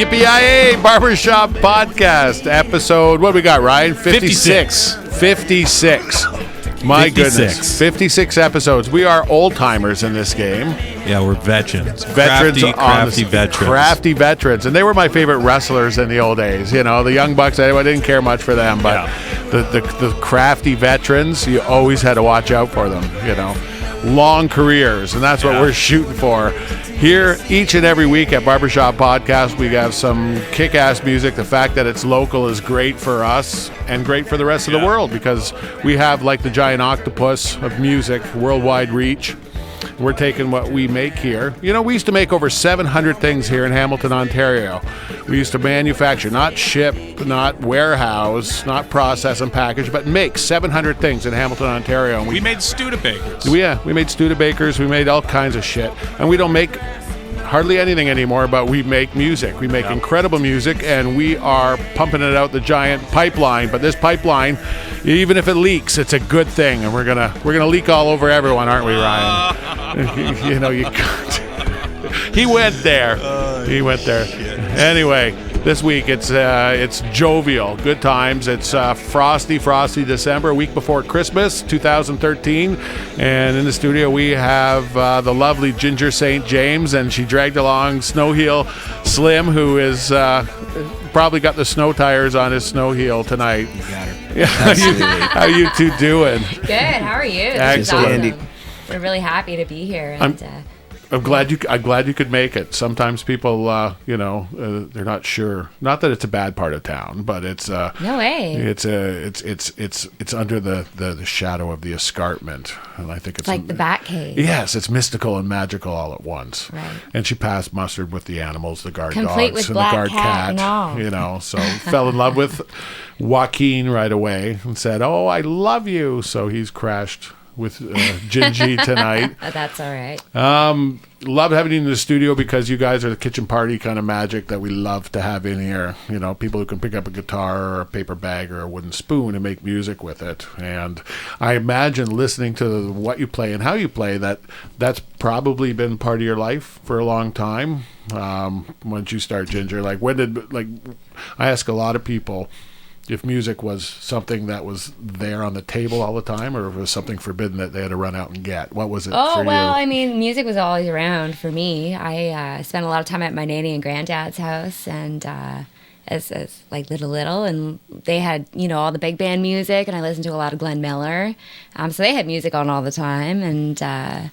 Yippee-yi-yay, Barbershop Podcast, episode, what do we got, Ryan? 56. 56. My 56. goodness. 56 episodes. We are old-timers in this game. Yeah, we're veterans. Crafty veterans. Crafty veterans. And they were my favorite wrestlers in the old days. You know, the Young Bucks, I didn't care much for them, but the crafty veterans, you always had to watch out for them, you know. Long careers, and that's what we're shooting for. Here, each and every week at Barbershop Podcast, we have some kick-ass music. The fact that it's local is great for us and great for the rest of the world because we have, like the giant octopus of music, worldwide reach. We're taking what we make here. You know, we used to make over 700 things here in Hamilton, Ontario. We used to manufacture, not ship, not warehouse, not process and package, but make 700 things in Hamilton, Ontario. And we made Studebakers. We made Studebakers. We made all kinds of shit. And we don't make hardly anything anymore, but we make music. We make incredible music, and we are pumping it out the giant pipeline. But this pipeline, even if it leaks, it's a good thing, and we're gonna leak all over everyone, aren't we, Ryan? You know, you can't. He went there. He went there. Anyway, this week it's jovial, good times. It's frosty December, a week before Christmas, 2013, and in the studio we have the lovely Ginger St.James, and she dragged along SnowHeel Slim, who is probably got the snow tires on his SnowHeel tonight. You got her. Yeah, how you two doing? Good. How are you? Excellent. Awesome. We're really happy to be here. And, I'm glad you could make it. Sometimes people, they're not sure. Not that it's a bad part of town, but it's no way. It's under the shadow of the escarpment, and I think it's like the Batcave. Yes, it's mystical and magical all at once. Right. And she passed mustard with the animals, the guard complete dogs, with and black the guard cat. And all. You know, so fell in love with Joaquin right away and said, "Oh, I love you." So he's crashed with Gingy tonight. That's all right. Love having you in the studio because you guys are the kitchen party kind of magic that we love to have in here. You know, people who can pick up a guitar or a paper bag or a wooden spoon and make music with it. And I imagine listening to what you play and how you play, that's probably been part of your life for a long time. Once you start, Ginger, I ask a lot of people if music was something that was there on the table all the time, or if it was something forbidden that they had to run out and get. What was it for you? Oh, well, I mean, music was always around for me. I spent a lot of time at my nanny and granddad's house, and as like little, and they had, you know, all the big band music, and I listened to a lot of Glenn Miller. So they had music on all the time, and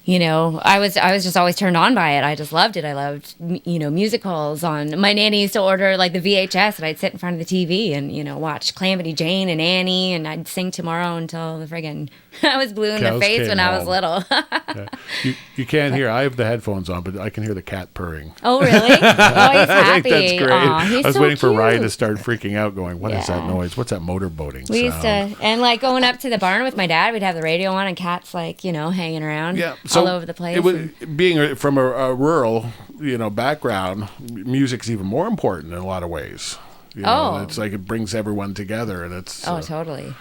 you know, I was just always turned on by it. I just loved it. I loved, you know, musicals. On my nanny used to order like the VHS, and I'd sit in front of the TV and, you know, watch Calamity Jane and Annie, and I'd sing Tomorrow until the friggin' I was blue in the face when I was little. Yeah. You can't hear. I have the headphones on, but I can hear the cat purring. Oh, really? Oh, he's happy. I think that's great. Aw, I was so waiting for cute. Ryan to start freaking out, going, "What is that noise? What's that motorboating We used sound?" to, and like going up to the barn with my dad, we'd have the radio on and cats like, you know, hanging around all over the place. It was, being from a rural, you know, background, music's even more important in a lot of ways. You know, it's like it brings everyone together, and it's totally.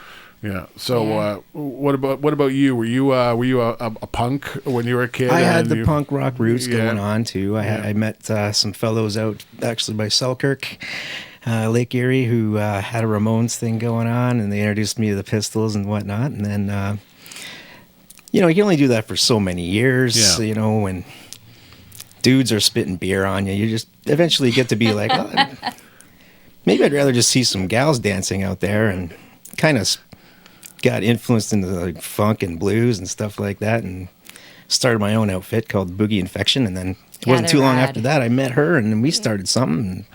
Yeah. So, what about you? Were you a punk when you were a kid? I had the punk rock roots going on too. I met some fellows out actually by Selkirk, Lake Erie, who had a Ramones thing going on, and they introduced me to the Pistols and whatnot. And then, you know, you can only do that for so many years. Yeah. You know, when dudes are spitting beer on you, you just eventually get to be like, oh, maybe I'd rather just see some gals dancing out there, and kind of got influenced into like funk and blues and stuff like that, and started my own outfit called Boogie Infection. And then it wasn't too long after that I met her, and we started something,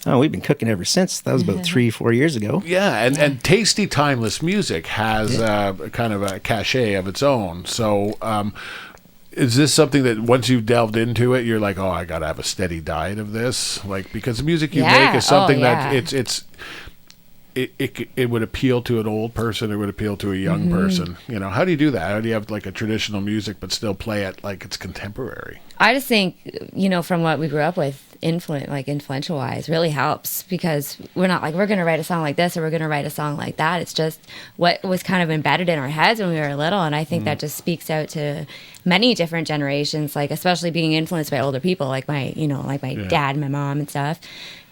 and we've been cooking ever since. That was about 3-4 years ago. Yeah, and tasty, timeless music has kind of a cachet of its own. So is this something that once you've delved into it, you're like, oh, I got to have a steady diet of this? Like, because the music you make is something that it would appeal to an old person, it would appeal to a young person. You know, how do you do that? How do you have like a traditional music but still play it like it's contemporary? I just think, you know, from what we grew up with, influential wise, really helps, because we're not like, we're going to write a song like this or we're going to write a song like that. It's just what was kind of embedded in our heads when we were little. And I think that just speaks out to many different generations, like especially being influenced by older people, like my dad and my mom and stuff.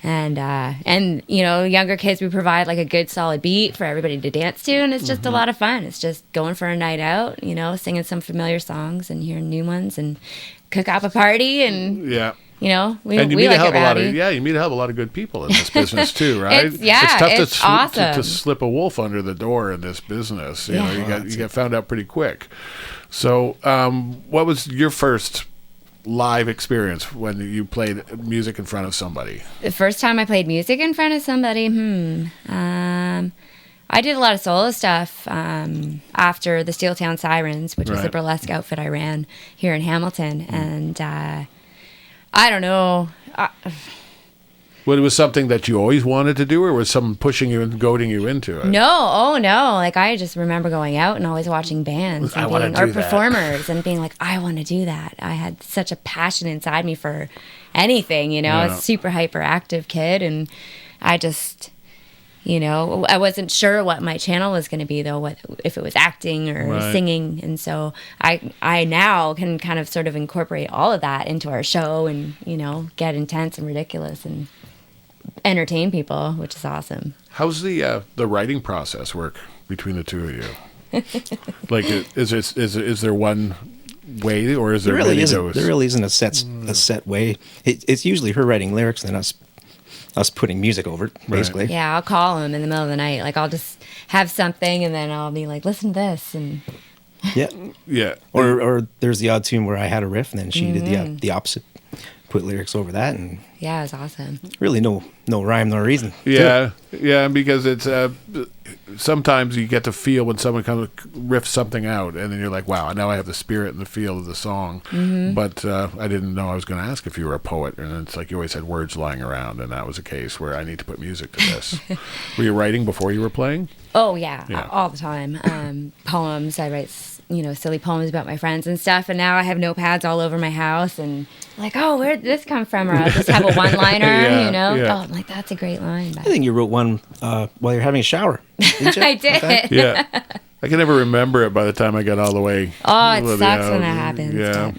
And younger kids, we provide like a good solid beat for everybody to dance to, and it's just a lot of fun. It's just going for a night out, singing some familiar songs and hearing new ones, and cook up a party, and we like it rowdy. You meet a hell of a lot of good people in this business too, right? It's tough awesome. to slip a wolf under the door in this business. You get found out pretty quick. So, what was your first live experience when you played music in front of somebody? The first time I played music in front of somebody, I did a lot of solo stuff after the Steeltown Sirens, which was a burlesque outfit I ran here in Hamilton. And I don't know. Well, it was something that you always wanted to do, or was someone pushing you and goading you into it? No. Like, I just remember going out and always watching bands or performers and being like, I want to do that. I had such a passion inside me for anything, I was a super hyperactive kid, and I just... I wasn't sure what my channel was going to be, though, if it was acting or singing. And so I now can kind of sort of incorporate all of that into our show and, get intense and ridiculous and entertain people, which is awesome. How's the writing process work between the two of you? Like, is there one way, or is there really many those? There really isn't a set way. It's usually her writing lyrics and us putting music over it, basically. Right. Yeah, I'll call him in the middle of the night. Like, I'll just have something, and then I'll be like, listen to this. And yeah. Or there's the odd tune where I had a riff, and then she did the opposite, put lyrics over that, and yeah, it was awesome. Really no rhyme, no reason. Yeah, because it's sometimes you get to feel when someone comes riffs something out, and then you're like, wow, now I have the spirit and the feel of the song. But I didn't know I was going to ask if you were a poet, and it's like you always had words lying around, and that was a case where I need to put music to this. Were you writing before you were playing? Oh yeah. All the time. Poems. I write silly poems about my friends and stuff, and now I have notepads all over my house, and like, oh, where did this come from? Or I'll just have a one-liner, Oh, I'm like, that's a great line. I think you wrote one while you're having a shower, didn't you? I did. Yeah. I can never remember it by the time I got all the way. Oh, it sucks when that happens. Yeah.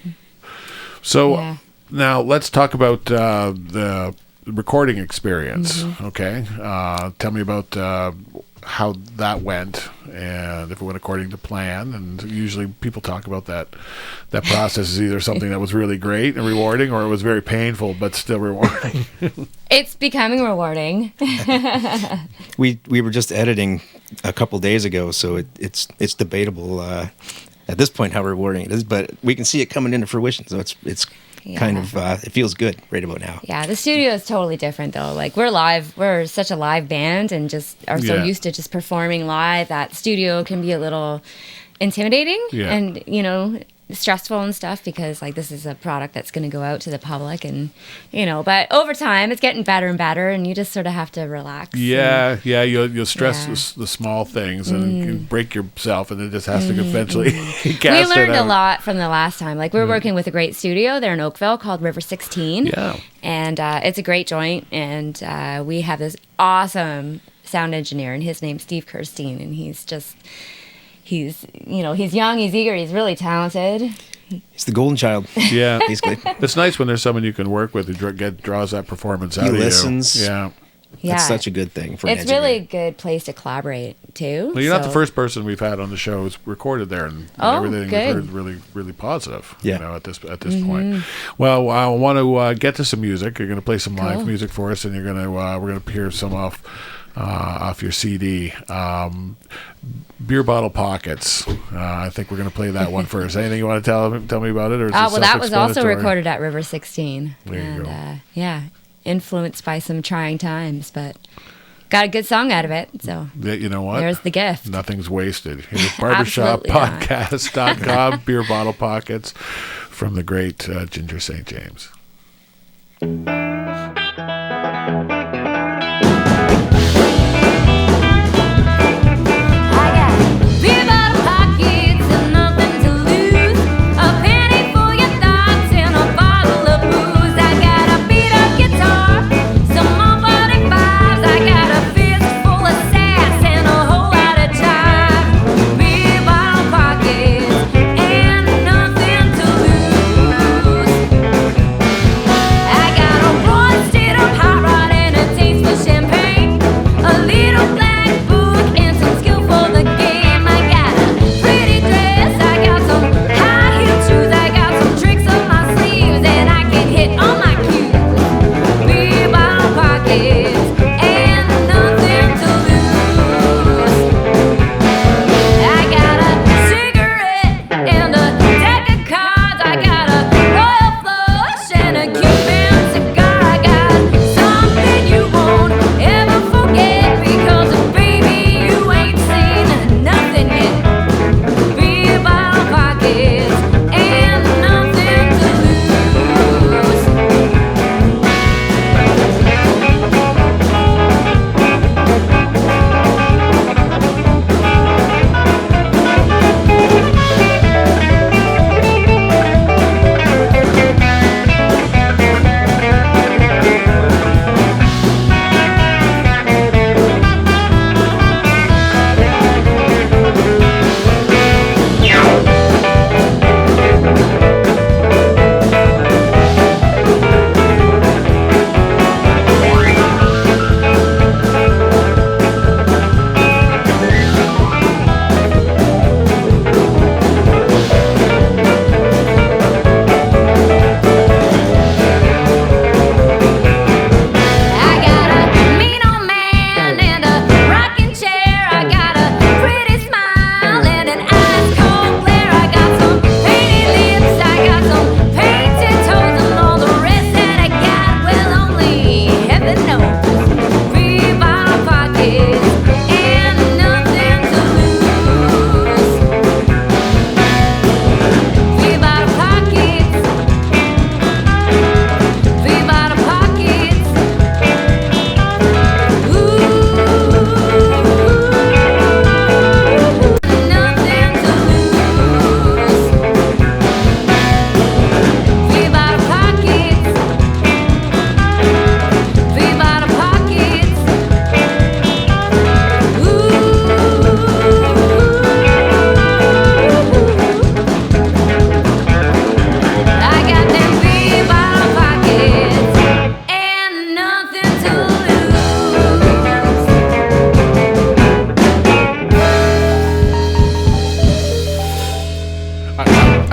So now let's talk about the recording experience. Okay. Tell me about how that went, and if it went according to plan. And usually people talk about that process is either something that was really great and rewarding, or it was very painful but still rewarding. It's becoming rewarding. We were just editing a couple days ago, so it's debatable at this point how rewarding it is, but we can see it coming into fruition, so it's kind of it feels good right about now. Yeah, the studio is totally different, though. Like, we're such a live band, and just are so used to just performing live that studio can be a little intimidating and stressful and stuff, because like this is a product that's going to go out to the public, and but over time it's getting better and better, and you just sort of have to relax. You'll stress the small things and you break yourself, and it just has to eventually cast we learned it out. a lot from the last time. Like, we're working with a great studio there in Oakville called River 16, and it's a great joint, and we have this awesome sound engineer, and his name's Steve Kirstein, and he's young, he's eager, he's really talented. He's the golden child. Yeah. Basically. It's nice when there's someone you can work with who draws that performance out of you. He listens. Yeah. That's such a good thing for an It's really a good place to collaborate, too. Well, you're not the first person we've had on the show who's recorded there, and everything we've heard is really, really positive, at this point. Well, I want to get to some music. You're going to play some live music for us, and we're going to hear some off your CD. Beer Bottle Pockets. I think we're going to play that one first. Anything you want to tell me about it? Or is it that was also recorded at River 16. There you go. Influenced by some trying times, but got a good song out of it. So you know what? There's the gift. Nothing's wasted. Here's barbershoppodcast.com. Beer Bottle Pockets from the great Ginger St. James. Get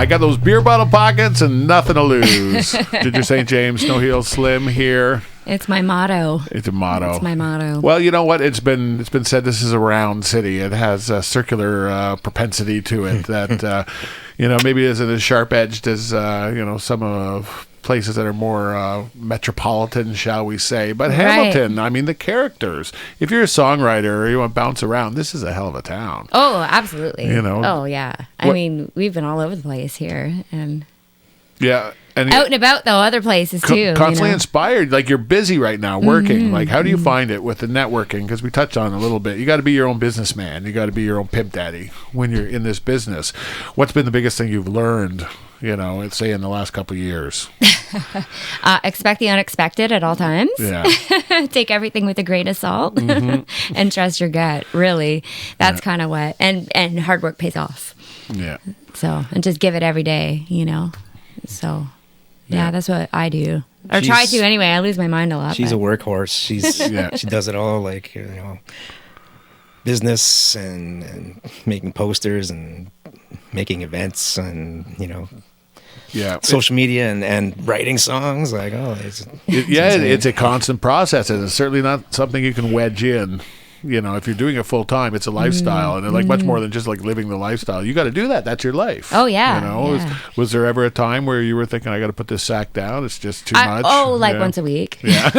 I got those beer bottle pockets and nothing to lose. Ginger St. James, SnowHeel Slim here. It's my motto. It's a motto. It's my motto. Well, you know what? It's been said this is a round city. It has a circular propensity to it that maybe isn't as sharp edged as some of places that are more metropolitan, shall we say. But Hamilton, I mean, the characters. If you're a songwriter or you want to bounce around, this is a hell of a town. Oh, absolutely. Oh yeah. I mean, we've been all over the place here, and yeah. And out and about, though, other places too. Constantly inspired. Like, you're busy right now working. Like, how do you find it with the networking? Because we touched on it a little bit. You got to be your own businessman. You got to be your own pimp daddy when you're in this business. What's been the biggest thing you've learned, say in the last couple of years? Expect the unexpected at all times. Yeah. Take everything with a grain of salt and trust your gut. Really, that's kind of what. And hard work pays off. Yeah. So, and just give it every day. So. Yeah, that's what I do. Or try to anyway. I lose my mind a lot. She's a workhorse. She does it all, like, business and making posters and making events and, social media and writing songs. Like, it's a constant process, and it's certainly not something you can wedge in. If you're doing it full time, it's a lifestyle, and like much more than just like living the lifestyle. You got to do that. That's your life. Oh yeah. Was there ever a time where you were thinking, I got to put this sack down? It's just too much. Once a week. Yeah.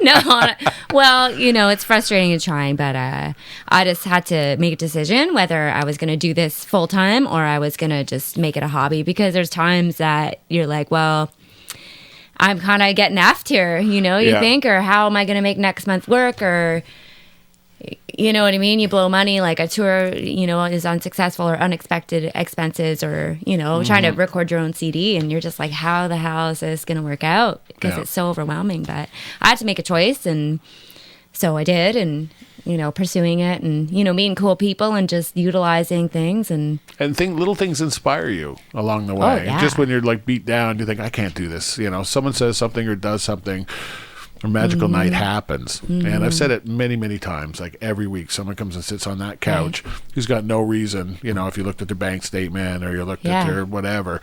No. Well, it's frustrating and trying, but I just had to make a decision whether I was going to do this full time or I was going to just make it a hobby, because there's times that you're like, well, I'm kind of getting effed here, you think, or how am I going to make next month's work, or, you know what I mean? You blow money, like a tour, is unsuccessful or unexpected expenses, or, trying to record your own CD, and you're just like, how the hell is this going to work out? Because it's so overwhelming. But I had to make a choice, and so I did, and, pursuing it, and, meeting cool people and just utilizing things. And little things inspire you along the way. Just when you're like beat down, you think, I can't do this. Someone says something or does something, a magical night happens. And I've said it many, many times, like every week someone comes and sits on that couch who's got no reason, if you looked at their bank statement or you looked at their whatever.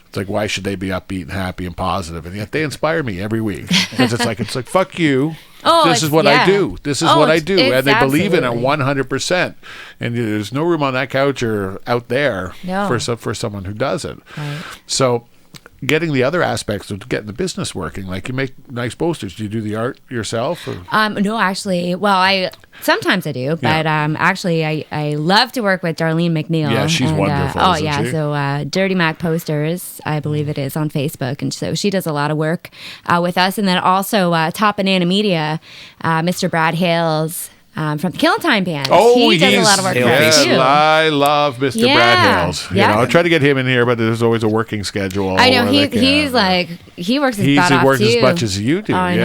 It's like, why should they be upbeat and happy and positive? And yet they inspire me every week, because it's like fuck you. This is what I do. This is what I do. And they believe in it 100%. And there's no room on that couch or out there for someone who doesn't. Right. So getting the other aspects of getting the business working, like you make nice posters. Do you do the art yourself? Or? No, actually. Well, sometimes I do, but actually I love to work with Darlene McNeil. Yeah, she's wonderful. She? So Dirty Mac Posters, I believe it is, on Facebook, and so she does a lot of work with us, and then also Top Banana Media, Mr. Brad Hales. From the Killing Time Band. He does a lot of work for us too. I love Mr. Brad Hales. I try to get him in here, but there's always a working schedule. I know he's like, he works his butt off too. He works as much as you do. I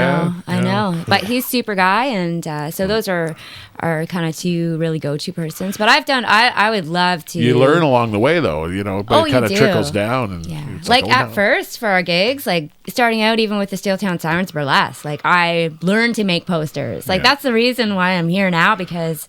know. But he's super guy, and so those are kind of two really go-to persons. But I would love to. You learn along the way, though, but it kind of trickles down. And it's like at first for our gigs, like starting out even with the Steeltown Sirens Burlesque, like I learned to make posters. Like that's the reason why I'm here now, because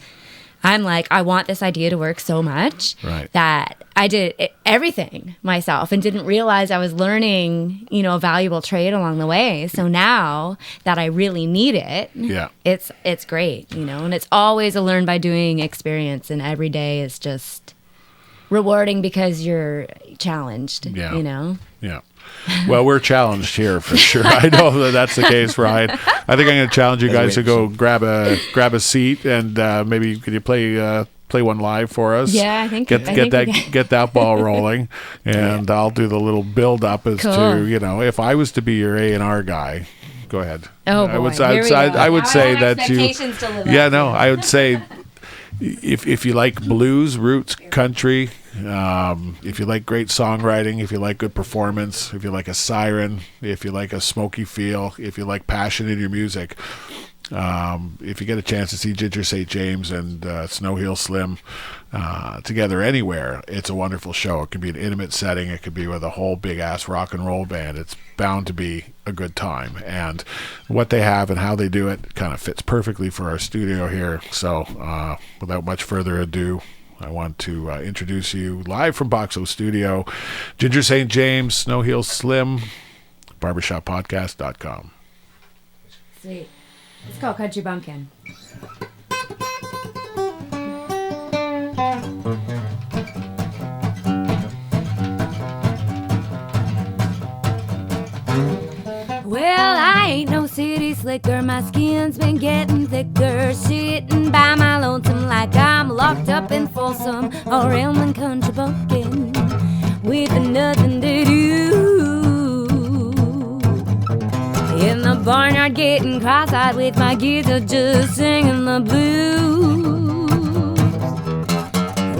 I'm like, I want this idea to work so much that I did everything myself and didn't realize I was learning, a valuable trade along the way. So now that I really need it, it's great, and it's always a learn by doing experience, and every day is just rewarding because you're challenged, Yeah. Well, we're challenged here for sure. I know that's the case, Ryan. I think I'm going to challenge you guys to go grab a seat, and maybe could you play one live for us? Yeah, I think get that ball rolling, and I'll do the little build up as to if I was to be your A&R guy. Go ahead. Oh boy, I would say that you. I would say if you like blues, roots, country. If you like great songwriting, if you like good performance, if you like a siren, if you like a smoky feel, if you like passion in your music, if you get a chance to see Ginger St. James and SnowHeel Slim together anywhere, it's a wonderful show. It can be an intimate setting. It could be with a whole big-ass rock and roll band. It's bound to be a good time. And what they have and how they do it kind of fits perfectly for our studio here. So without much further ado, I want to introduce you live from Boxo Studio, Ginger St. James, SnowHeel Slim, barbershoppodcast.com. Sweet. It's called Country Bumpkin. Well, I ain't no city slicker. My skin's been getting thicker. Sitting by my lonesome like I'm locked up in Folsom or Elm Country Bumpkin with nothing to do. In the barnyard getting cross-eyed with my guitar just singing the blues.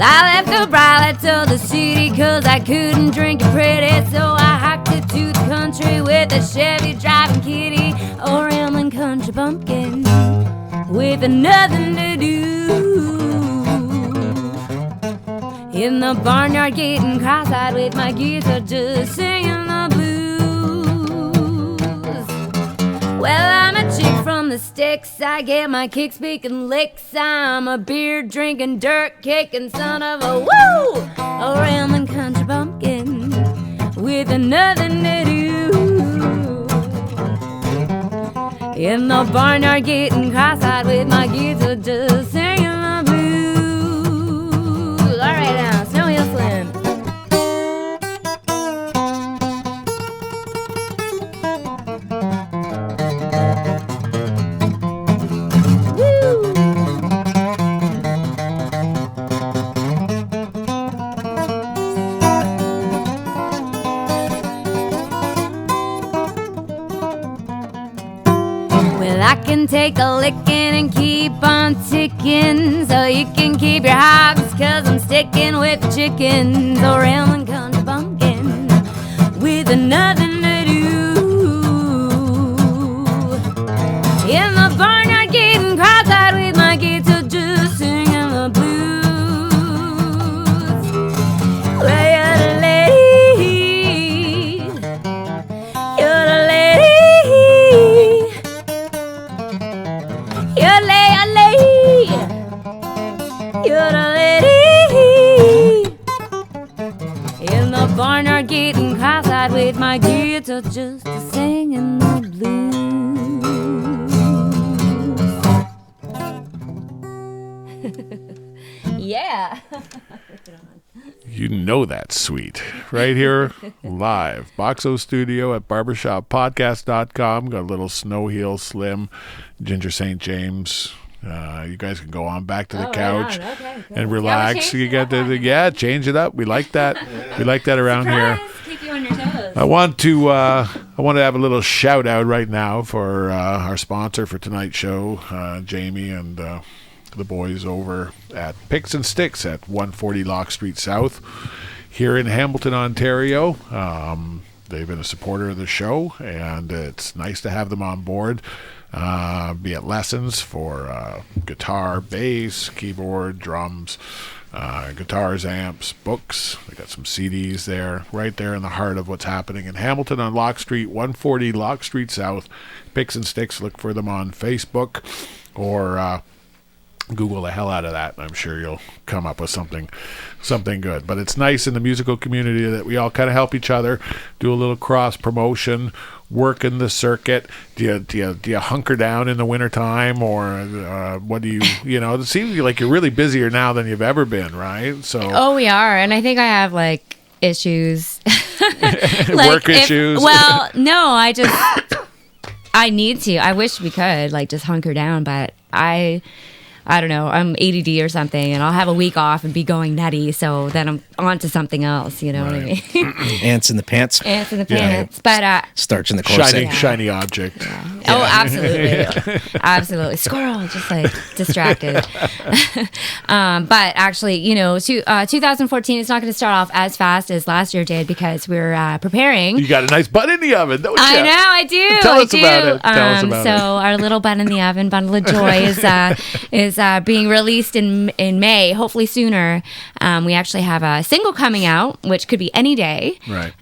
I left the bride to the city 'cause I couldn't drink it pretty, so I hiked it to the country with a Chevy driving kitty or Elm Country Bumpkin with nothing to do. In the barnyard getting cross-eyed with my guitar just singing the blues. Well, I'm a chick from the sticks. I get my kicks speaking licks. I'm a beer drinking, dirt kicking son of a woo or Elm Country Bumpkin with nothing to do. In the barnyard getting cross-eyed with my guitar just singing the blues. All right now, SnowHeel Slim. I can take a licking and keep on ticking, so you can keep your hogs, 'cause I'm sticking with the chickens or Elm Country Bumpkin with nothing to do. In the barnyard getting cross-eyed with my guitar just singing the blues. Well, you're the lady, you're the lady. You're the lady in the barnyard getting cross-eyed with my guitar just singing the blues. Yeah. You know that's sweet. Right here, live. Boxo Studio at barbershoppodcast.com. Got a little SnowHeel Slim, Ginger St. James. You guys can go on back to the couch right okay, cool. and relax. You get change it up. We like that. We like that around Surprise. here. Keep you on your toes. I want to have a little shout out right now for our sponsor for tonight's show, Jamie and the boys over at Picks and Sticks at 140 Lock Street South here in Hamilton, Ontario. They've been a supporter of the show, and it's nice to have them on board. Be it lessons for guitar, bass, keyboard, drums, guitars, amps, books. They got some CDs there, right there in the heart of what's happening in Hamilton on Lock Street, 140 Lock Street South. Picks and Sticks. Look for them on Facebook or Google the hell out of that, and I'm sure you'll come up with something good. But it's nice in the musical community that we all kind of help each other, do a little cross promotion, work in the circuit. Do you hunker down in the wintertime, or what do you it seems like you're really busier now than you've ever been, right? So Oh, we are, and I think I have like issues. Work issues. Well, no, I need to. I wish we could like just hunker down, but I don't know, I'm ADD or something, and I'll have a week off and be going nutty, so then I'm on to something else, you know what I mean? Ants in the pants. Ants in the pants. But starch in the corset. shiny object. Yeah. Oh, absolutely. Absolutely. Squirrel, just like distracted. But actually, 2014 is not going to start off as fast as last year did because we're preparing. You got a nice bun in the oven, don't you? I know, I do. Tell us about it. Tell us about it. So our little bun in the oven, Bundle of Joy, is being released in May, hopefully sooner. We actually have a single coming out, which could be any day. Right.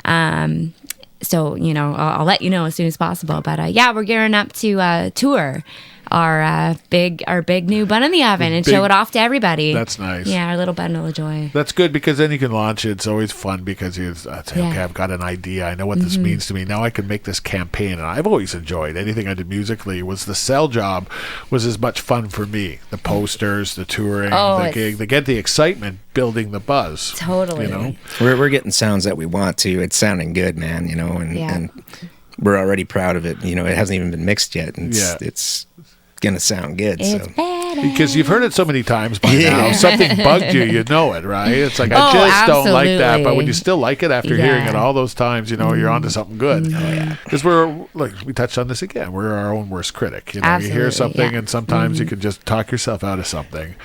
So, I'll let you know as soon as possible. But we're gearing up to tour our big new bun in the oven and show it off to everybody. That's nice. Yeah, our little bundle of joy. That's good because then you can launch it. It's always fun because you say, okay, I've got an idea. I know what this means to me. Now I can make this campaign. And I've always enjoyed anything I did musically. Was the sell job was as much fun for me. The posters, the touring, the gig. They get the excitement building the buzz. Totally. You know? We're getting sounds that we want to. It's sounding good, man, you know, and we're already proud of it. You know, it hasn't even been mixed yet, and it's going to sound good. It's so. badass. Because you've heard it so many times by now. Something bugged you, you know it, right? It's like, I just don't like that. But when you still like it after hearing it all those times, you know, you're onto something good. Because we're, like, we touched on this again, we're our own worst critic. You know, you hear something and sometimes you can just talk yourself out of something.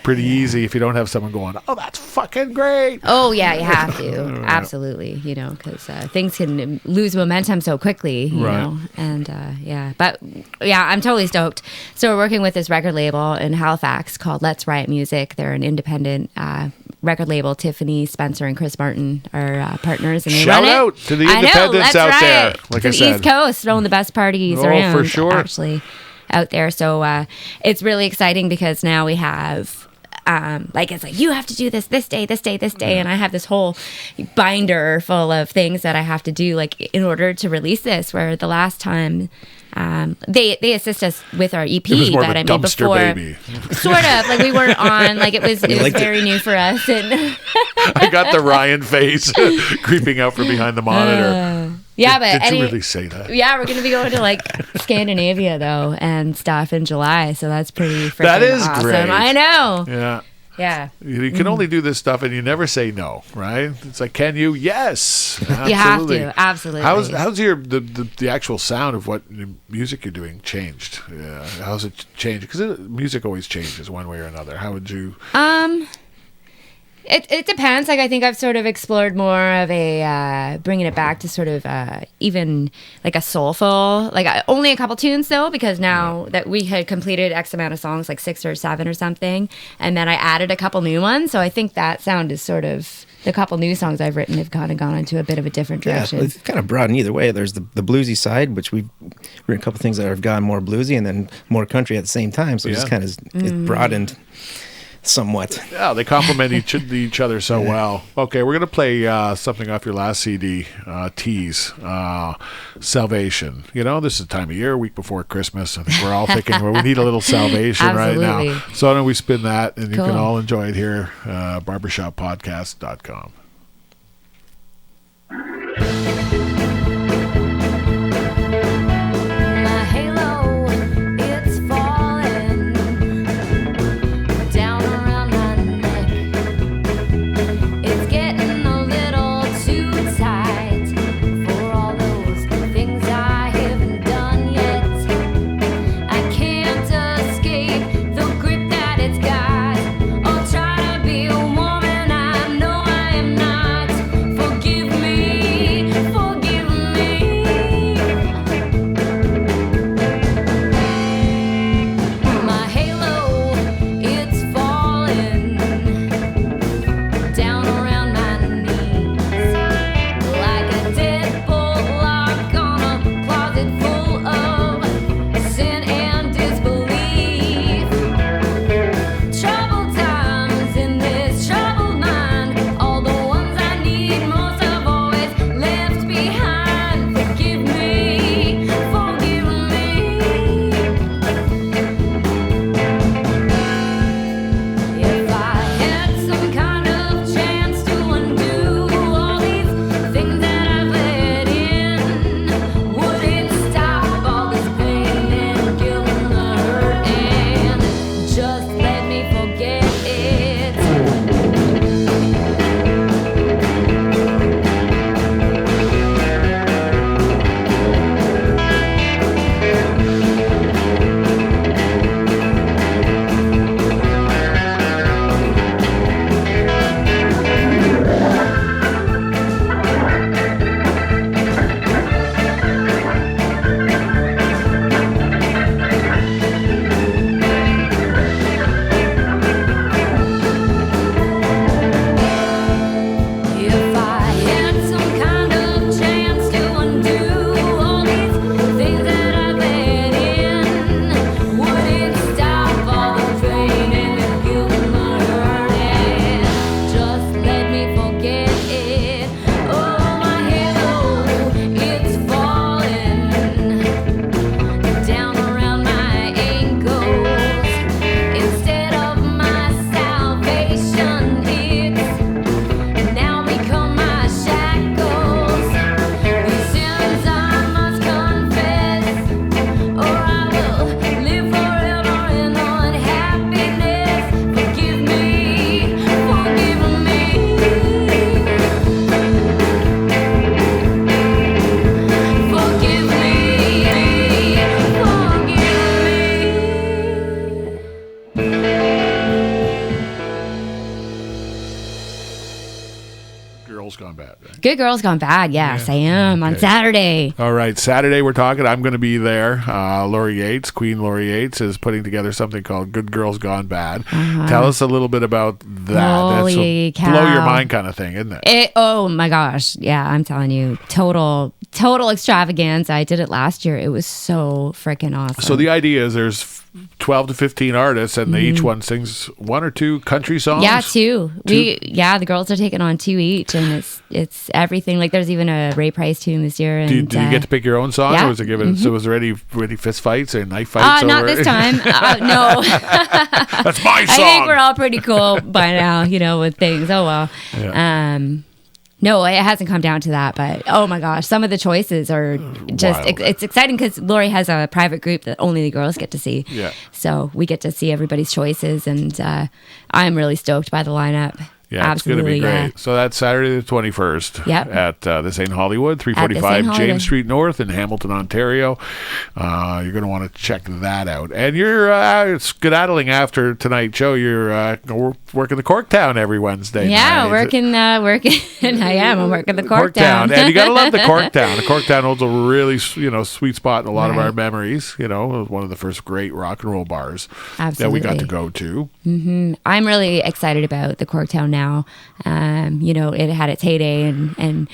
Pretty easy if you don't have someone going, oh, that's fucking great. Oh, yeah, you have to. Absolutely. You know, because things can lose momentum so quickly, you know. And, But, I'm totally stoked. So we're working with this record label in Halifax called Let's Riot Music. They're an independent record label. Tiffany, Spencer, and Chris Martin are partners. And they Shout run out to the independents out there. Like to I the said. East Coast, throwing the best parties around. For sure. Actually, out there. So it's really exciting because now we have... it's like, you have to do this day, and I have this whole binder full of things that I have to do, like, in order to release this, where the last time they assist us with our EP it was more that of a I made before. baby. Sort of, like, we weren't on, like, it was very new for us. And I got the Ryan face creeping out from behind the monitor. Did you really say that? Yeah, we're going to be going to, like, Scandinavia, though, and stuff in July, so that's pretty freaking That is awesome. great. I know. Yeah. Yeah. You can only do this stuff and you never say no, right? It's like, can you? Yes. Absolutely. You have to. Absolutely. How's your the actual sound of what music you're doing changed? Yeah. How's it changed? Because music always changes one way or another. How would you... It depends. Like, I think I've sort of explored more of a bringing it back to sort of even like a soulful, like only a couple tunes though, because now that we had completed X amount of songs, like 6 or 7 or something, and then I added a couple new ones. So I think that sound is sort of, the couple new songs I've written have kind of gone into a bit of a different direction. Yeah, it's kind of broadened either way. There's the bluesy side, which we've written a couple things that have gone more bluesy, and then more country at the same time. So it's kind of it broadened somewhat. Yeah, they complement each other so well. Okay, we're going to play something off your last CD, Tease, Salvation. You know, this is the time of year, a week before Christmas. I think we're all thinking, well, we need a little salvation right now. So why don't we spin that, and you can all enjoy it here, barbershoppodcast.com. I am Girls Gone Bad, right? Good Girls Gone Bad. Yes, I am on Saturday. All right, Saturday we're talking. I'm going to be there. Lori Yates, Queen Lori Yates, is putting together something called Good Girls Gone Bad. Tell us a little bit about that. Holy That's a cow. blow your mind kind of thing, isn't it? Oh my gosh. Yeah, I'm telling you. Total extravaganza. I did it last year. It was so freaking awesome. So the idea is there's 12 to 15 artists, and each one sings one or two country songs. Yeah, two. The girls are taking on two each, and it's everything. Like there's even a Ray Price tune this year. And, Do you get to pick your own song, yeah. or was it given? So was there any fist fights or knife fights? Not this time. No. That's my song. I think we're all pretty cool by now, with things. Oh well. Yeah. No, it hasn't come down to that, but oh my gosh, some of the choices are just, it's exciting because Lori has a private group that only the girls get to see. Yeah. So we get to see everybody's choices, and I'm really stoked by the lineup. Yeah, Absolutely, it's going to be great. So that's Saturday the 21st at the St. Hollywood, 345 James Street North in Hamilton, Ontario. You're going to want to check that out. And you're skedaddling after tonight's show. You're working the Corktown every Wednesday Yeah, night. working. I'm working the Corktown. And you got to love the Corktown. The Corktown holds a really sweet spot in a lot of our memories. It was one of the first great rock and roll bars that we got to go to. Mm-hmm. I'm really excited about the Corktown now. It had its heyday, and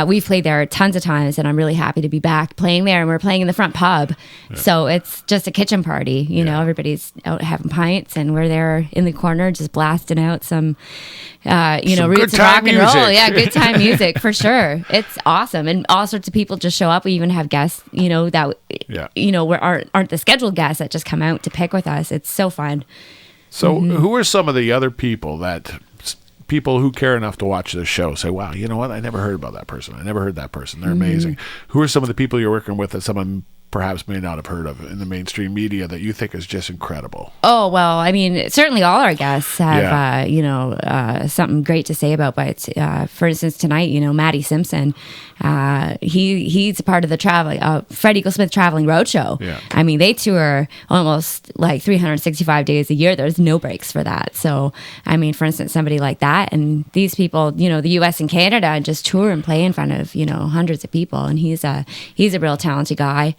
we've played there tons of times, and I'm really happy to be back playing there. And we're playing in the front pub, so it's just a kitchen party. Everybody's out having pints, and we're there in the corner just blasting out some roots of rock and roll. Yeah, good time music for sure. It's awesome, and all sorts of people just show up. We even have guests, that aren't the scheduled guests that just come out to pick with us. It's so fun. So who are some of the other people who care enough to watch this show say, wow, you know what? I never heard about that person. I never heard that person. They're amazing. Who are some of the people you're working with that someone perhaps may not have heard of in the mainstream media that you think is just incredible? Oh, well, I mean, certainly all our guests have, something great to say about, but for instance, tonight, Matty Simpson, he's a part of the Fred Eaglesmith Traveling Roadshow. Yeah. I mean, they tour almost like 365 days a year. There's no breaks for that. So, I mean, for instance, somebody like that, and these people, the U.S. and Canada just tour and play in front of, hundreds of people, and he's a real talented guy.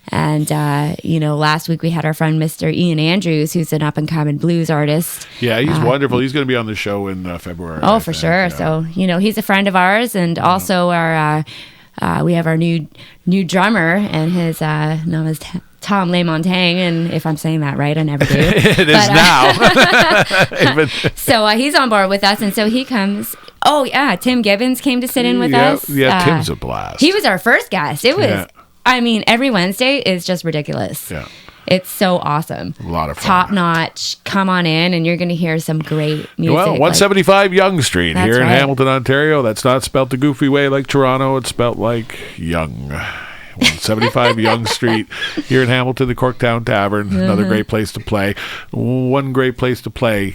And, last week we had our friend Mr. Ian Andrews, who's an up-and-coming blues artist. Yeah, he's wonderful. He's going to be on the show in February. Oh, for sure. Yeah. So, he's a friend of ours, and also we have our new drummer, and his name is Tom LeMontagne, and if I'm saying that right, I never do. It is now. So he's on board with us, and so he comes. Oh, yeah, Tim Gibbons came to sit in with us. Yeah, Tim's a blast. He was our first guest. It was... Yeah. I mean, every Wednesday is just ridiculous. Yeah. It's so awesome. A lot of fun. Top notch. Come on in, and you're going to hear some great music. Well, 175 Young Street here in Hamilton, Ontario. That's not spelt the goofy way like Toronto. It's spelt like Young. 175 Young Street here in Hamilton, the Corktown Tavern. Another great place to play. One great place to play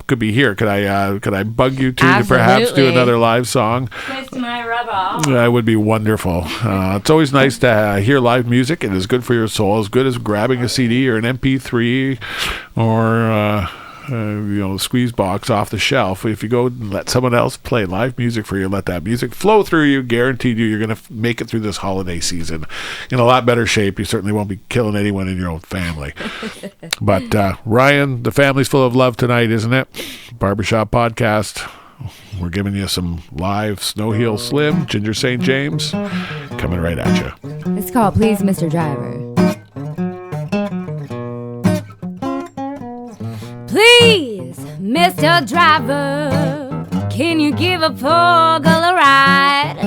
could be here. Could I bug you to perhaps do another live song? Twist my rubber. That would be wonderful. It's always nice to hear live music. It is good for your soul, as good as grabbing a CD or an MP3 or squeeze box off the shelf. If you go and let someone else play live music for you, let that music flow through you, guaranteed you're going to make it through this holiday season in a lot better shape. You certainly won't be killing anyone in your own family. But Ryan, the family's full of love tonight, isn't it? Barbershop Podcast. We're giving you some live SnowHeel Slim, Ginger St. James, coming right at you. It's called Please, Mr. Driver. Please, Mr. Driver, can you give a poor girl a ride?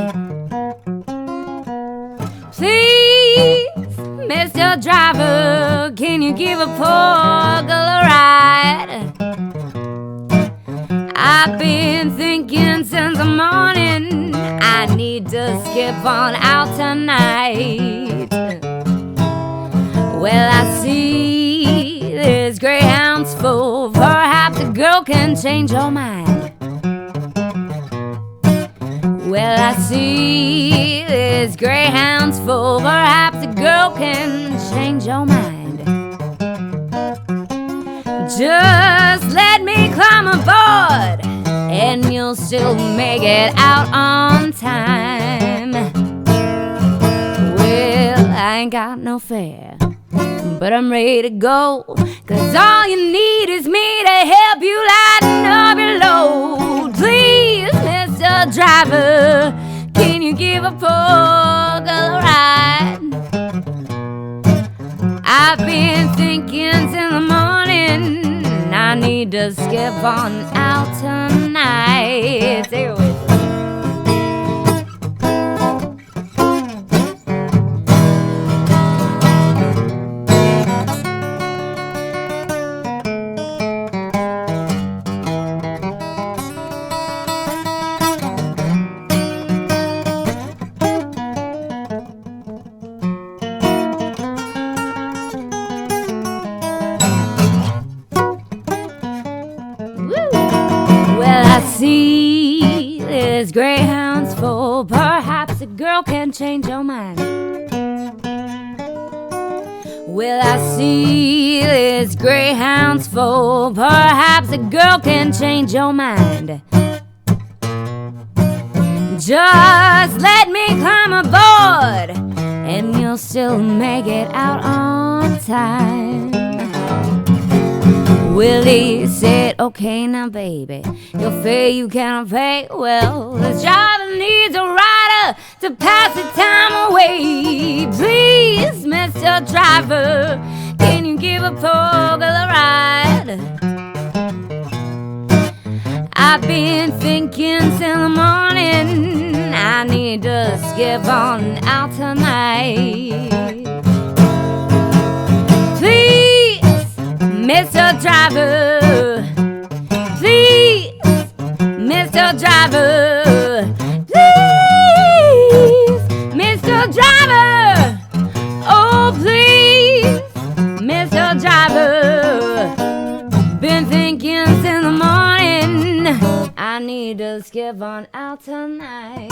Please, Mr. Driver, can you give a poor girl a ride? I've been thinking since the morning I need to skip on out tonight. Well, I see there's greyhounds full. Perhaps a girl can change your mind. Well, I see there's greyhounds full. Perhaps a girl can change your mind. Just let me climb aboard and you'll you'll still make it out on time. Well, I ain't got no fare, but I'm ready to go, 'cause all you need is me to help you lighten up your load. Please, Mr. Driver, can you give a poker a ride? I've been thinking since the morning, I need to skip on out tonight. Say it with me. See, this greyhound's full. Perhaps a girl can change your mind. Well, I see this greyhound's full. Perhaps a girl can change your mind. Just let me climb aboard, and you'll still make it out on time. Willie said, okay now baby, your fare you cannot pay. Well, this driver needs a rider to pass the time away. Please, Mr. Driver, can you give a poker a ride? I've been thinking since the morning, I need to skip on out tonight. Mr. Driver, please, Mr. Driver, please, Mr. Driver, oh please, Mr. Driver. Been thinking since the morning, I need to skip on out tonight.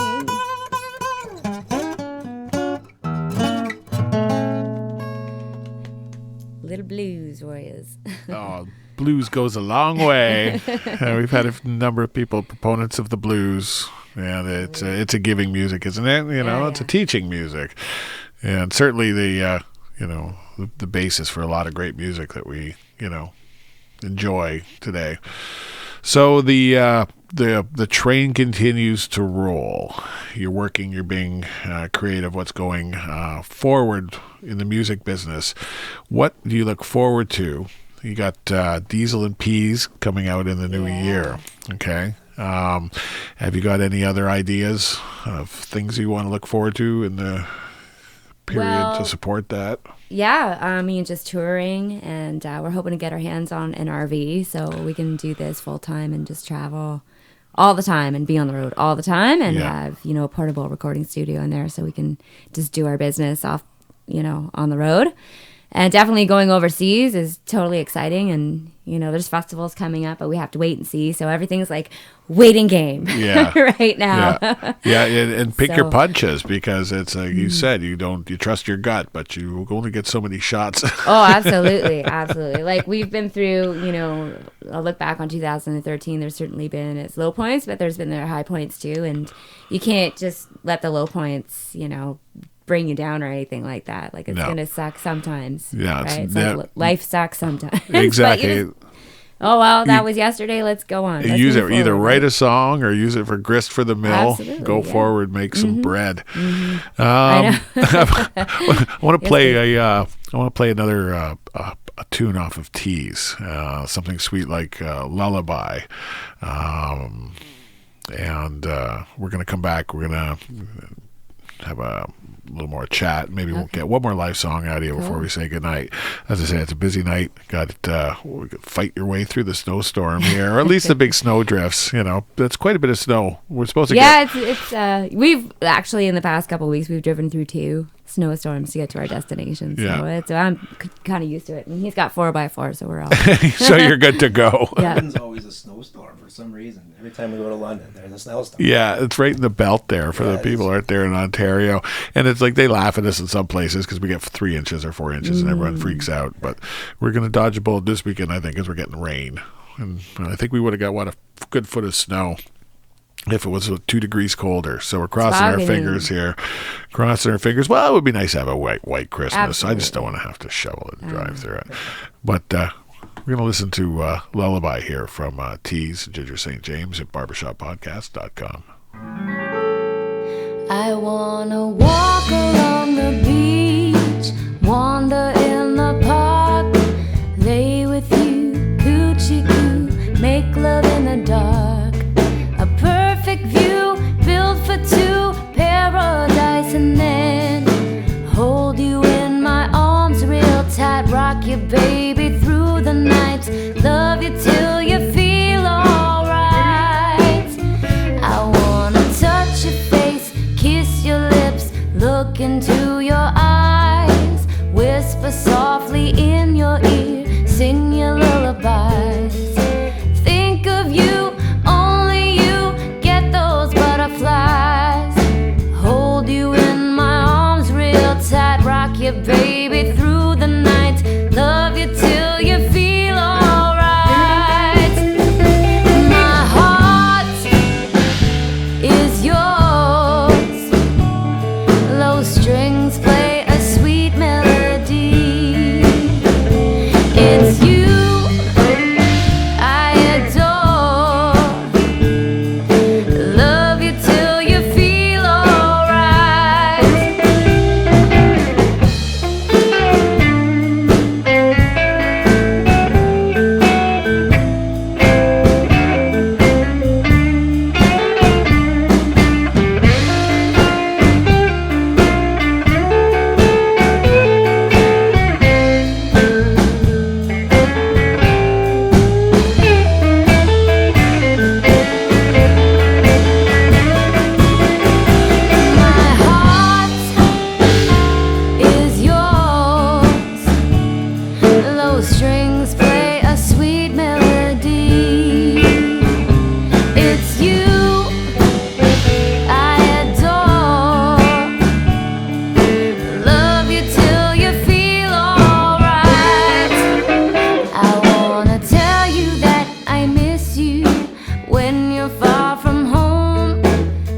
Little blues warriors. Oh, blues goes a long way. We've had a number of people, proponents of the blues, and it's a giving music, isn't it? You know, it's a teaching music, and certainly the basis for a lot of great music that we enjoy today. So the train continues to roll. You're working, you're being creative. What's going forward in the music business? What do you look forward to? You got Diesel and Peas coming out in the new year. Okay. Have you got any other ideas of things you want to look forward to in the period to support that? Yeah, I mean, just touring, and we're hoping to get our hands on an RV so we can do this full time and just travel all the time and be on the road all the time, and have a portable recording studio in there so we can just do our business off on the road. And definitely going overseas is totally exciting, and there's festivals coming up, but we have to wait and see. So everything's like waiting game right now. And pick your punches, because it's like you said, you trust your gut, but you only get so many shots. Oh, absolutely. Like we've been through, I'll look back on 2013. There's certainly been its low points, but there's been their high points too, and you can't just let the low points, bring you down or anything like that. Like it's gonna suck sometimes. Yeah, right? Like life sucks sometimes. Exactly. That was yesterday. Let's go on. Let's use it forward, either write a song or use it for grist for the mill. Absolutely, go forward, make some bread. I know. I want to play I want to play another a tune off of Tease, something sweet like Lullaby. And we're gonna come back. We're gonna have a little more chat. Maybe we'll get one more live song out of you before we say goodnight. As I say, it's a busy night. Got fight your way through the snowstorm here, or at least the big snow drifts. That's quite a bit of snow. We're supposed to it's we've actually in the past couple of weeks we've driven through 2 snowstorms to get to our destination. So I'm kind of used to it. And he's got 4x4, so we're all so you're good to go. London's always a snowstorm for some reason. Every time we go to London, there's a snowstorm. Yeah, it's right in the belt there for the people out there in Ontario. And it's like they laugh at us in some places because we get 3 inches or 4 inches and everyone freaks out. But we're going to dodge a bullet this weekend, I think, because we're getting rain. And I think we would have got, a good foot of snow. if it was 2 degrees colder. So we're crossing our Bargaining. fingers here. Crossing our fingers. Well, it would be nice to have a white Christmas. Absolutely. I just don't want to have to shovel it and drive through it. But we're going to listen to Lullaby here from Tease, Ginger St. James at barbershoppodcast.com. I wanna walk along the beach, wander in the park, lay with you, coochie coo, make love in the dark. A perfect view, built for two, paradise, and then hold you in my arms real tight, rock you baby through the night, love you till you feel alright. I wanna touch your face, kiss your lips, look into your eyes, whisper softly in your ear, sing your lullabies. Think of you, only you, get those butterflies. Hold you in my arms real tight, rock you baby through the night, love you till you feel alright. My heart is yours, low strings play a sweet melody. It's you I adore, love you till you feel alright. My heart is yours, low strings play a sweet melody. It's you I adore, love you till you feel alright. I wanna tell you that I miss you when you're far from home,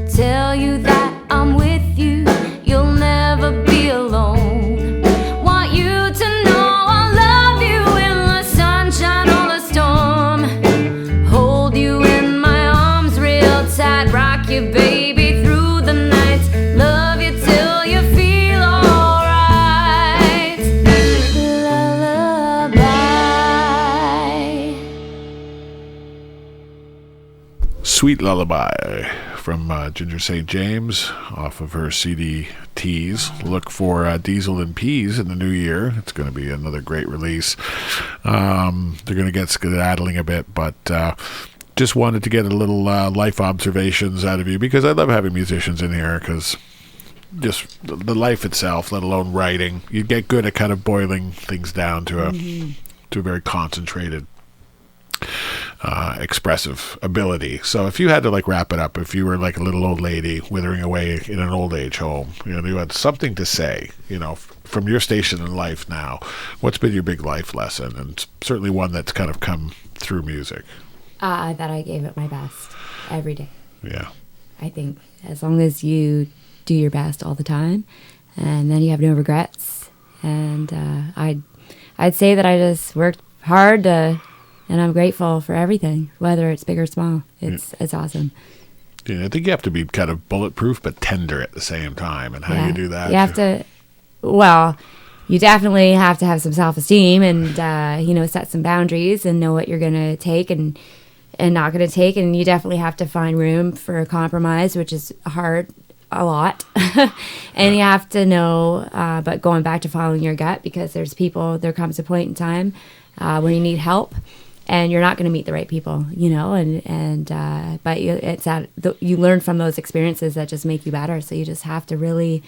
tell you that I'm with you, you'll never be alone. Want you to know I love you in the sunshine or the storm. Hold you in my arms real tight, rock you baby through the night, love you till you feel alright. Lullaby. Sweet Lullaby from Ginger St. James off of her CD Tease. Look for Diesel and Peas in the new year. It's going to be another great release. They're going to get skedaddling a bit, but just wanted to get a little life observations out of you because I love having musicians in here because just the life itself, let alone writing, you get good at kind of boiling things down to a very concentrated expressive ability. So if you had to like wrap it up, if you were like a little old lady withering away in an old age home, you had something to say, from your station in life now, what's been your big life lesson? And certainly one that's kind of come through music. That I gave it my best every day. Yeah. I think as long as you do your best all the time, and then you have no regrets. And I'd say that I just worked hard and I'm grateful for everything, whether it's big or small. It's awesome. Yeah, I think you have to be kind of bulletproof but tender at the same time. And how do you do that? You have to. Well, you definitely have to have some self-esteem and set some boundaries and know what you're going to take and not going to take. And you definitely have to find room for a compromise, which is hard a lot. And you have to know, but going back to following your gut, because there comes a point in time when you need help and you're not going to meet the right people, but you learn from those experiences that just make you better. So you just have to really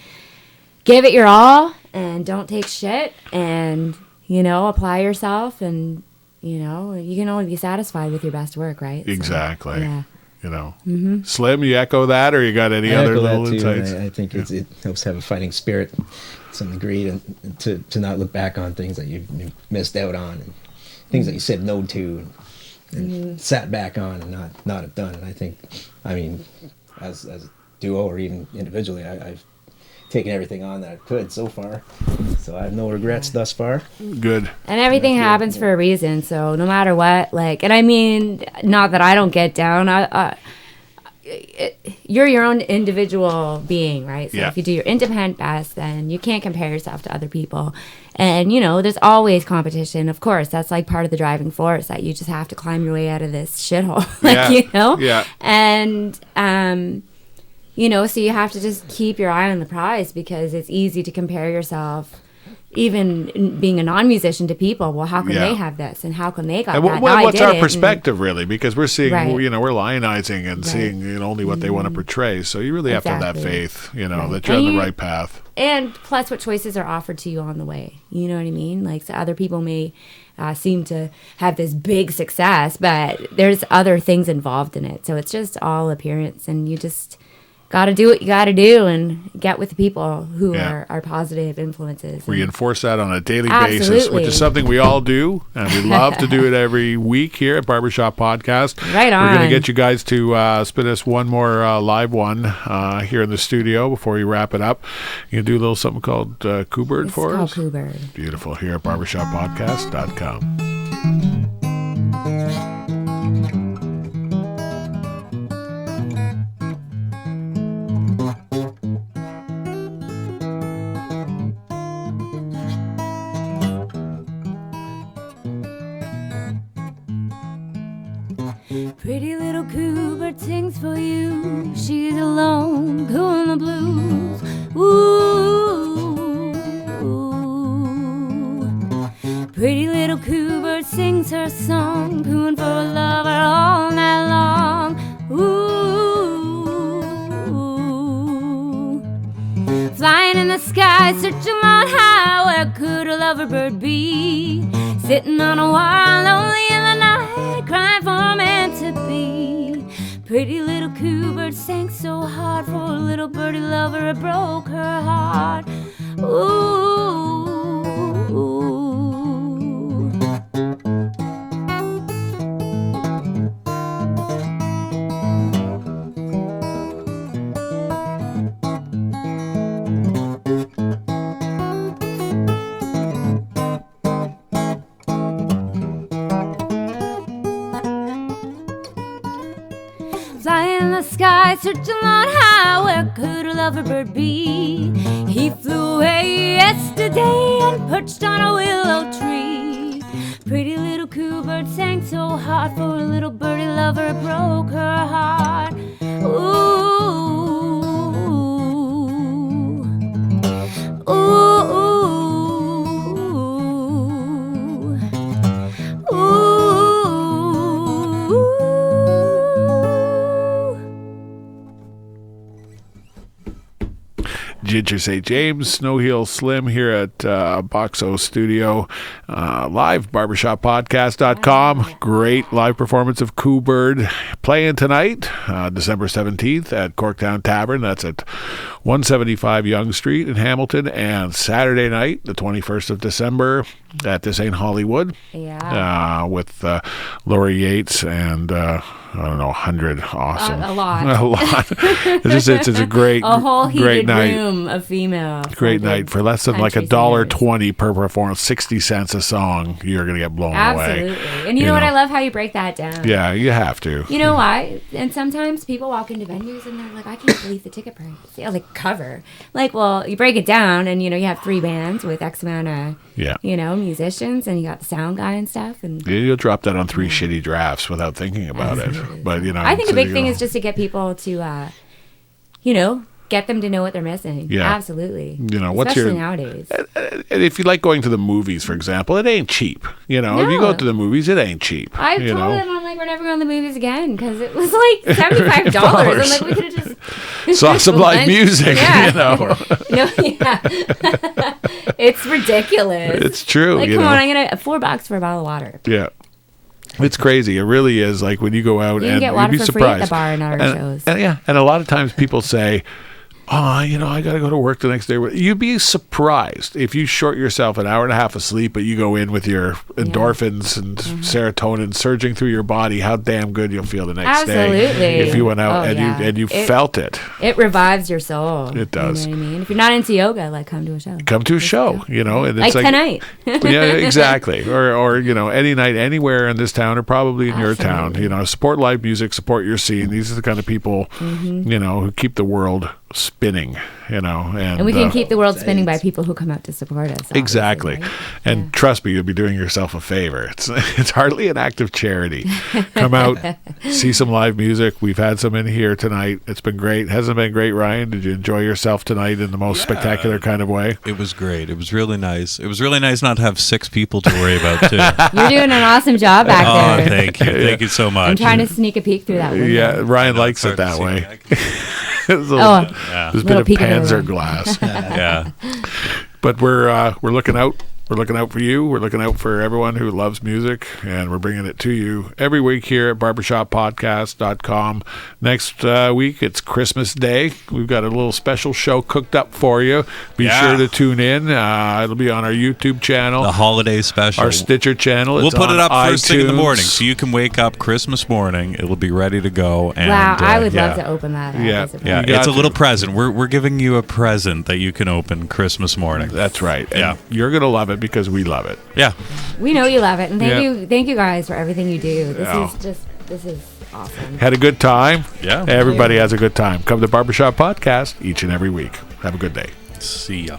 give it your all and don't take shit and, apply yourself and, you can only be satisfied with your best work, right? Exactly. So, yeah. Slim, you echo that, or you got any other little insights? I think it helps have a fighting spirit to some degree, and to not look back on things that you've missed out on, and things that you said no to, and sat back on and not have done. And I think, I mean, as a duo or even individually, I've taken everything on that I could so far. So I have no regrets thus far. Good. And everything happens for a reason. So no matter what, like, and I mean, not that I don't get down. You're your own individual being, right? So if you do your independent best, then you can't compare yourself to other people. And, you know, there's always competition. Of course, that's like part of the driving force, that you just have to climb your way out of this shithole. You know? Yeah. And, you know, so you have to just keep your eye on the prize, because it's easy to compare yourself, even being a non-musician, to people. Well, how come they have this, and how come they got that? What's our perspective, really? Because we're seeing, Right. you know, we're lionizing and seeing, you know, only what they want to portray. So you really have to have that faith, you know, that you're on the right path. And plus, what choices are offered to you on the way? You know what I mean? Like, so other people may seem to have this big success, but there's other things involved in it. So it's just all appearance, and you just got to do what you got to do and get with the people who are positive influences. Reinforce that on a daily basis, which is something we all do, and we love to do it every week here at Barbershop Podcast. Right on. We're going to get you guys to spin us one more live one here in the studio before we wrap it up. You can do a little something called Coobird for us? It's called Coobird. Beautiful. Here at barbershoppodcast.com. Pretty little Cooper sings for you. She's alone, cooling the blues. Ooh, pretty little Cooper sings her song, cooing for a lover all night long. Ooh, flying in the sky, searching on high, where could a lover bird be? Sitting on a wire, lonely in the night, crying for a man to be. Pretty little Coobird sang so hard, for a little birdie lover, it broke her heart. Ooh. Flying in the sky, searching on high, where could a lover bird be? He flew away yesterday and perched on a willow tree. Pretty little Coobird sang so hard, for a little birdie lover, it broke her heart. Ooh, ooh, ooh, ooh. Ginger St.James, SnowHeel Slim here at Boxo Studio. Live, barbershoppodcast.com. Great live performance of Coobird playing tonight, December 17th at Corktown Tavern. That's at 175 Yonge Street in Hamilton. And Saturday night, the 21st of December, at This Ain't Hollywood. Yeah. With Laurie Yates and I don't know, 100. Awesome. A lot. A lot. It's a great, a whole great heated night. room of female. Great night for less than like country $1.20 per performance, 60 cents a song. You're gonna get blown away. Absolutely. And you know what? I love how you break that down. Yeah, you have to. You know why? And sometimes people walk into venues and they're like, I can't believe the ticket price. Yeah, like cover. Like, well, you break it down and, you know, you have 3 bands with X amount of, you know, musicians, and you got the sound guy and stuff. And you'll drop that on 3 shitty drafts without thinking about it. But, you know. I think a big thing is just to get people to, you know, get them to know what they're missing. Yeah. Absolutely. You know, especially nowadays. And if you like going to the movies, for example, it ain't cheap. You know, if you go to the movies, it ain't cheap. I told them, I'm like, we're never going to the movies again, because it was like $75. I'm like, we could have just saw some live music. You know. It's ridiculous. It's true. Like, come on, I'm gonna $4 for a bottle of water. Yeah. It's crazy. It really is. Like when you go out, you can and get water you'd be for surprised. free at the bar and at our shows. And a lot of times people say, oh, I got to go to work the next day. You'd be surprised if you short yourself an hour and a half of sleep, but you go in with your endorphins and serotonin surging through your body, how damn good you'll feel the next day if you went out and you felt it. It revives your soul. It does. You know what I mean? If you're not into yoga, like come to a show. Come to a show, and it's like tonight. Yeah, exactly. Or any night, anywhere in this town, or probably in your town. Support live music, support your scene. These are the kind of people, who keep the world spinning, and we can keep the world spinning by people who come out to support us. Exactly. Right? And trust me, you'll be doing yourself a favor. It's hardly an act of charity. Come out, see some live music. We've had some in here tonight. It's been great. Hasn't it been great, Ryan? Did you enjoy yourself tonight in the most spectacular kind of way? It was great. It was really nice. It was really nice not to have 6 people to worry about, too. You're doing an awesome job back there. Oh, thank you. Thank you so much. I'm trying to sneak a peek through that window. Yeah, Ryan likes it that way. There's a bit of Panzer glass. Yeah. But we're looking out. We're looking out for you. We're looking out for everyone who loves music, and we're bringing it to you every week here at barbershoppodcast.com. Next week, it's Christmas Day. We've got a little special show cooked up for you. Be sure to tune in. It'll be on our YouTube channel. The holiday special. Our Stitcher channel. We'll put it up first thing in the iTunes. morning, so you can wake up Christmas morning. It'll be ready to go. And, Wow, I would love to open that up. Yeah. Yeah, it's a little present. We're giving you a present that you can open Christmas morning. That's right. And you're going to love it because we love it. Yeah. We know you love it, and thank you guys for everything you do. This is awesome. Had a good time. Yeah. Everybody has a good time. Come to Barbershop Podcast each and every week. Have a good day. See ya.